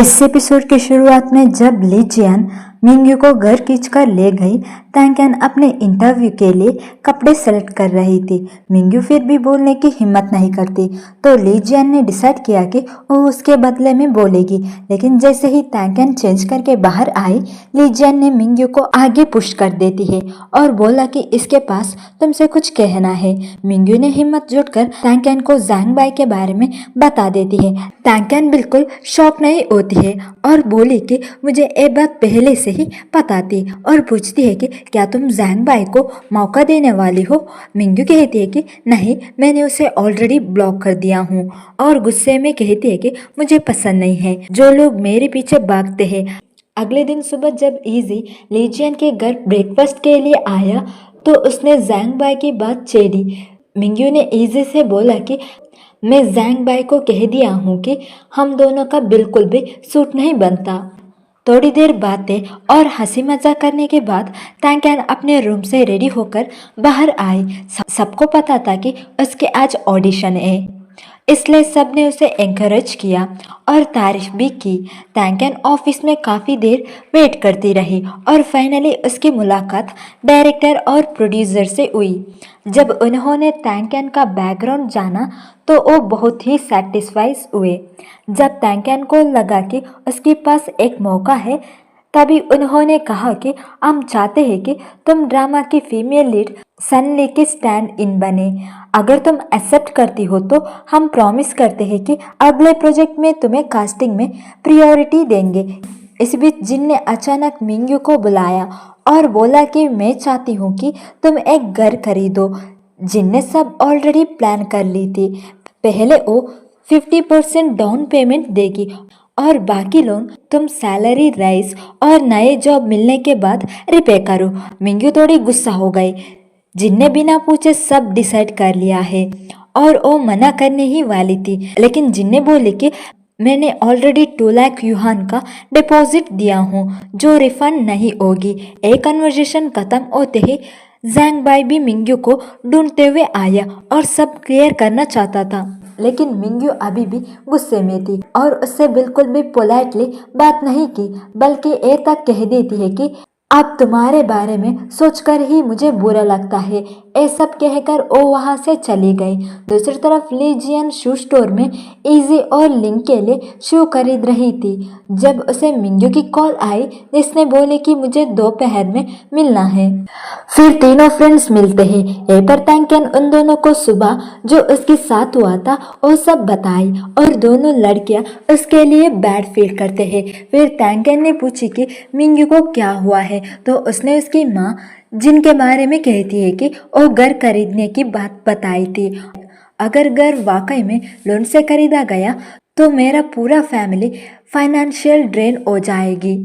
इस एपिसोड की शुरुआत में जब ली जियान मिंग्यू को घर खींचकर ले गई, तैंकन अपने इंटरव्यू के लिए कपड़े सेलेक्ट कर रही थी। मिंग्यू फिर भी बोलने की हिम्मत नहीं करती, तो ली जियान ने डिसाइड किया कि वो उसके बदले में बोलेगी। लेकिन जैसे ही तैंकन चेंज करके बाहर आई, ली जियान ने मिंग्यू को आगे पुश कर देती है और बोला कि इसके पास तुमसे कुछ कहना है। मिंग्यू ने हिम्मत जुटकर तैंकन को ज़ैंग बाई के बारे में बता देती है। तैंकन बिल्कुल शॉक नहीं होती है और बोली कि मुझे ये बात पहले से ही पता थी, और पूछती है कि क्या तुम ज़ैंग बाई को मौका देने वाली हो। मिंग्यू कहती है कि नहीं, मैंने उसे ऑलरेडी ब्लॉक कर दिया हूँ, और गुस्से में कहती है कि मुझे पसंद नहीं है जो लोग मेरे पीछे भागते हैं। अगले दिन सुबह जब इजी ली जियान के घर ब्रेकफास्ट के लिए आया तो उसने ज़ैंग बाई की बात छेड़ी। मिंग्यू ने इजी से बोला कि मैं ज़ैंग बाई को कह दिया हूँ कि हम दोनों का बिल्कुल भी सूट नहीं बनता। थोड़ी देर बातें और हंसी मजाक करने के बाद तैंकन अपने रूम से रेडी होकर बाहर आई। सबको पता था कि उसके आज ऑडिशन है, इसलिए सबने उसे एनकरेज किया और तारीफ भी की। तैंकन ऑफिस में काफ़ी देर वेट करती रही और फाइनली उसकी मुलाकात डायरेक्टर और प्रोड्यूसर से हुई। जब उन्होंने तैंकन का बैकग्राउंड जाना तो वो बहुत ही सेटिस्फाइड हुए। जब तैंकन को लगा कि उसके पास एक मौका है, तभी उन्होंने कहा कि हम चाहते हैं कि तुम ड्रामा की फीमेल लीड सन ली की स्टैंड इन बने। अगर तुम एक्सेप्ट करती हो तो हम प्रॉमिस करते हैं कि अगले प्रोजेक्ट में तुम्हें कास्टिंग में प्रायोरिटी देंगे। इस बीच जिन ने अचानक मिंग्यू को बुलाया और बोला कि मैं चाहती हूँ कि तुम एक घर खरीदो। जिन ने सब ऑलरेडी प्लान कर ली थी। पहले वो 50% डाउन पेमेंट देगी और बाकी लोन तुम सैलरी राइज और नए जॉब मिलने के बाद रिपे करो। मिंग्यू थोड़ी गुस्सा हो गई। जिनने बिना पूछे सब डिसाइड कर लिया है और वो मना करने ही वाली थी, लेकिन जिनने बोली कि मैंने ऑलरेडी 2 लाख युहान का डिपॉजिट दिया हूँ जो रिफंड नहीं होगी। एक कन्वर्सेशन खत्म होते ही ज़ैंग बाई भी मिंग्यू को ढूंढते हुए आया और सब क्लियर करना चाहता था, लेकिन मिंग्यू अभी भी गुस्से में थी और उससे बिल्कुल भी पोलाइटली बात नहीं की, बल्कि ये तक कह देती है कि अब तुम्हारे बारे में सोचकर ही मुझे बुरा लगता है। ये सब कहकर वो वहाँ से चली गई। दूसरी तरफ ली जियान शू स्टोर में इजी और लिंग के लिए शू खरीद रही थी जब उसे मिंग्यू की कॉल आई, जिसने बोली कि मुझे दोपहर में मिलना है। फिर तीनों फ्रेंड्स मिलते हैं। ये पर तैंकन उन दोनों को सुबह जो उसके साथ हुआ था वो सब बताई और दोनों लड़कियां उसके लिए बैड फील करते हैं। फिर तैंकन ने पूछी कि मिंग्यू को क्या हुआ है, तो उसने उसकी माँ जिनके बारे में कहती है कि वो घर खरीदने की बात बताई थी। अगर घर वाकई में लोन से खरीदा गया तो मेरा पूरा फैमिली फाइनेंशियल ड्रेन हो जाएगी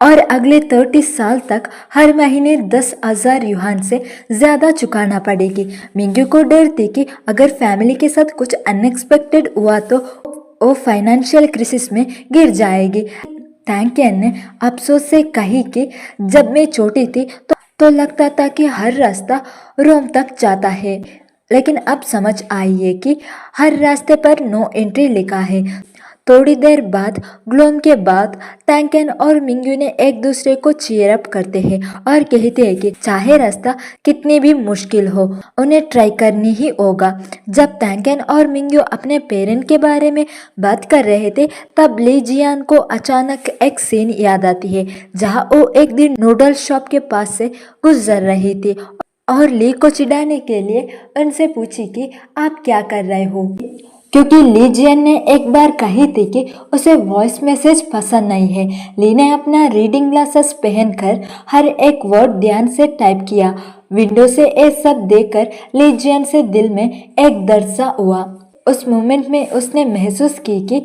और अगले 30 साल तक हर महीने 10,000 युहान से ज़्यादा चुकाना पड़ेगी। मिंग्यू को डर थी कि अगर फैमिली के साथ कुछ अनएक्सपेक्टेड हुआ तो वो फाइनेंशियल क्राइसिस में गिर जाएगी। तैंकन ने अफसोस से कही कि जब मैं छोटी थी तो लगता था कि हर रास्ता रोम तक जाता है, लेकिन अब समझ आई है कि हर रास्ते पर नो एंट्री लिखा है। थोड़ी देर बाद ग्लोम के बाद तैंकन और मिंग्यू ने एक दूसरे को चीयर अप करते हैं और कहते हैं कि चाहे रास्ता कितनी भी मुश्किल हो, उन्हें ट्राई करनी ही होगा। जब तैंकन और मिंग्यू अपने पेरेंट के बारे में बात कर रहे थे, तब ली जियान को अचानक एक सीन याद आती है जहां वो एक दिन नूडल शॉप के पास से गुजर रही थी और ली को चिढ़ाने के लिए उनसे पूछी कि आप क्या कर रहे हो, क्योंकि ली जियान ने एक बार कही थी कि उसे वॉइस मैसेज पसंद नहीं है। ली ने अपना रीडिंग ग्लासेस पहनकर हर एक वर्ड ध्यान से टाइप किया। विंडो से ये सब देखकर ली जियान से दिल में एक दर्द सा हुआ। उस मोमेंट में उसने महसूस की कि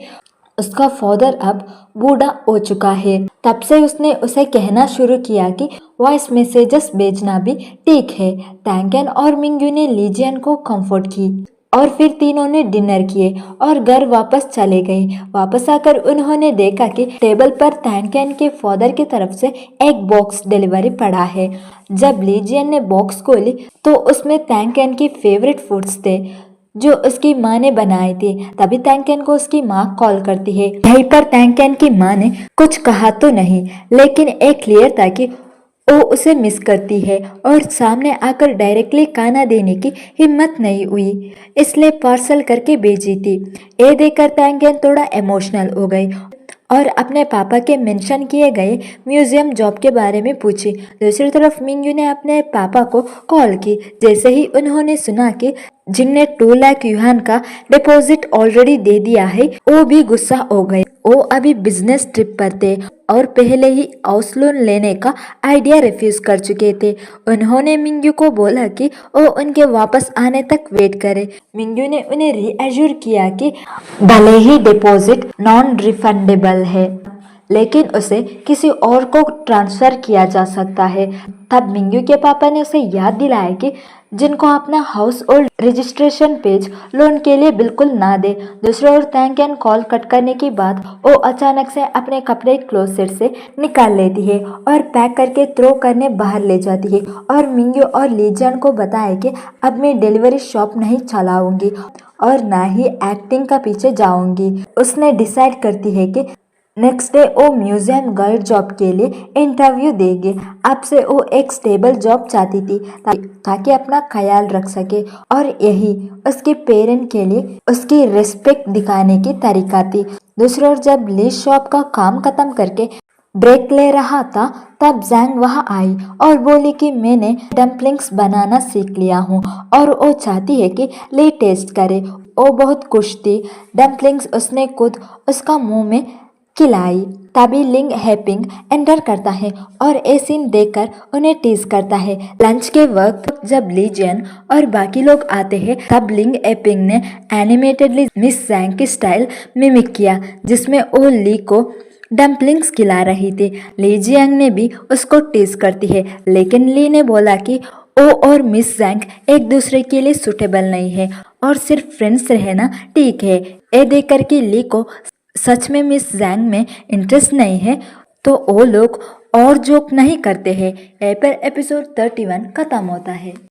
उसका फादर अब बूढ़ा हो चुका है। तब से उसने उसे कहना शुरू किया कि वॉइस मैसेजेस भेजना भी ठीक है। तैंकन और मिंग्यू ने ली जियान को कंफर्ट की और फिर तीनों ने डिनर किए और घर वापस चले गए। वापस आकर उन्होंने देखा कि टेबल पर तैंकन के फादर की तरफ से एक बॉक्स डिलीवरी पड़ा है। जब ली जियान ने बॉक्स खोली तो उसमें तैंकन की फेवरेट फूड्स थे। जो उसकी माँ ने बनाए थे। तभी तैंकेन को उसकी माँ कॉल करती है। यहीं पर तैंकेन की माँ ने कुछ कहा तो नहीं, लेकिन एक क्लियर था कि वो उसे मिस करती है और सामने आकर डायरेक्टली खाना देने की हिम्मत नहीं हुई, इसलिए पार्सल करके भेजी थी। ये देखकर तैंकेन थोड़ा इमोशनल हो गई और अपने पापा के मेंशन किए गए म्यूजियम जॉब के बारे में पूछी। दूसरी तरफ मिंगयू ने अपने पापा को कॉल की। जैसे ही उन्होंने सुना कि जिन ने 2 लाख युआन का डिपॉजिट ऑलरेडी दे दिया है, वो भी गुस्सा हो गए। वो अभी बिजनेस ट्रिप पर थे और पहले ही हाउस लोन लेने का आइडिया रिफ्यूज कर चुके थे। उन्होंने मिंगयू को बोला कि वो उनके वापस आने तक वेट करे। मिंगयू ने उन्हें रीएश्योर किया कि भले ही डिपॉजिट नॉन रिफंडेबल है, लेकिन उसे किसी और को ट्रांसफर किया जा सकता है। तब मिंगयू के पापा ने उसे याद दिलाया कि जिनको अपना house hold registration page loan के लिए बिल्कुल ना दे। दूसरी ओर तैंकेन कॉल कट करने के बाद वो अचानक से अपने कपड़े क्लोसेट से निकाल लेती है और पैक करके थ्रो करने बाहर ले जाती है और मिंगयू और लीजियन को बताया कि अब मैं डिलीवरी शॉप नहीं चलाऊंगी और ना ही एक्टिंग का पीछे जाऊंगी। उसने डिसाइड करती है कि नेक्स्ट डे वो म्यूजियम गाइड जॉब के लिए इंटरव्यू देगी। अब से वो एक स्टेबल जॉब चाहती थी ताकि अपना ख्याल रख सके और यही उसके पेरेंट के लिए उसकी रिस्पेक्ट दिखाने की तरीका थी। दूसरी ओर जब ली शॉप का काम खत्म करके ब्रेक ले रहा था, तब जैंग वहां आई और बोली कि मैंने डम्पलिंग्स बनाना सीख लिया हूँ और वो चाहती है कि ली टेस्ट करे। वो बहुत खुश थी। डम्पलिंग्स उसने खुद उसका मुंह में खिलाई। तभी लिंग हैपिंग एंटर करता है और ये सीन देखकर उन्हें टीज करता है। लंच के वक्त जब लीजियन और बाकी लोग आते हैं, तब लिंग हैपिंग ने एनिमेटेडली मिस जैंग की स्टाइल मिमिक किया, जिसमें वो ली को डम्पलिंग्स खिला रही थी। ली जियांग ने भी उसको टीज करती है, लेकिन ली ने बोला कि ओ और मिस जैंग एक दूसरे के लिए सुटेबल नहीं है और सिर्फ फ्रेंड्स रहना ठीक है। ये देखकर कि ली को सच में मिस जैंग में इंटरेस्ट नहीं है, तो वो लोग और जोक नहीं करते हैं। यहीं पर एपिसोड 31 खत्म होता है।